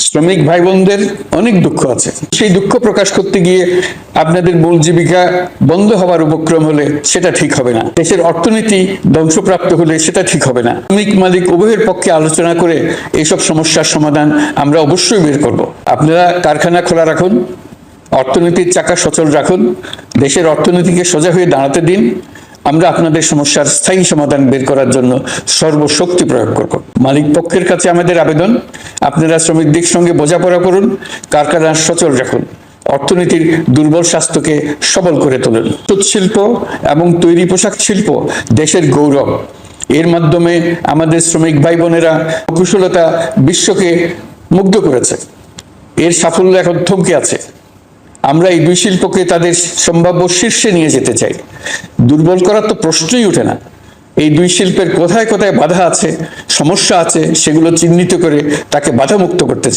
শ্রমিক ভাই বোনদের অনেক দুঃখ আছে। সেই দুঃখ প্রকাশ করতে গিয়ে আপনাদের মূল জীবিকা বন্ধ হওয়ার উপক্রম হলে সেটা ঠিক হবে না। দেশের অর্থনীতি ধ্বংসপ্রাপ্ত হলে সেটা ঠিক হবে না। শ্রমিক মালিক উভয়ের পক্ষে আলোচনা করে এইসব সমস্যার সমাধান আমরা অবশ্যই বের করব। আপনারা কারখানা খোলা রাখুন, অর্থনীতির চাকা সচল রাখুন, দেশের অর্থনীতিকে সোজা হয়ে দাঁড়াতে দিন। আমরা আপনাদের সমস্যার স্থায়ী সমাধান বের করার জন্য সর্বশক্তি প্রয়োগ করব। মালিক পক্ষের কাছে আমাদের আবেদন, আপনারা শ্রমিকদের সঙ্গে বোঝাপড়া করুন, কারখানা সচল রাখুন, অর্থনীতির দুর্বল স্বাস্থ্যকে সবল করে তুলুন। জুট শিল্প এবং তৈরি পোশাক শিল্প দেশের গৌরব। এর মাধ্যমে আমাদের শ্রমিক ভাই বোনেরা কুশলতা বিশ্বকে মুগ্ধ করেছে। এর সাফল্য এখন থমকে আছে। আমরা এই দুই শিল্পকে তাদের সম্ভাব্য শীর্ষে নিয়ে যেতে চাই। দুর্বল করার তো প্রশ্নই ওঠে না। এই দুই শিল্পের কোথায় কোথায় বাধা আছে, সমস্যা আছে, সেগুলো চিহ্নিত করে তাকে বাধামুক্ত করতে চাই।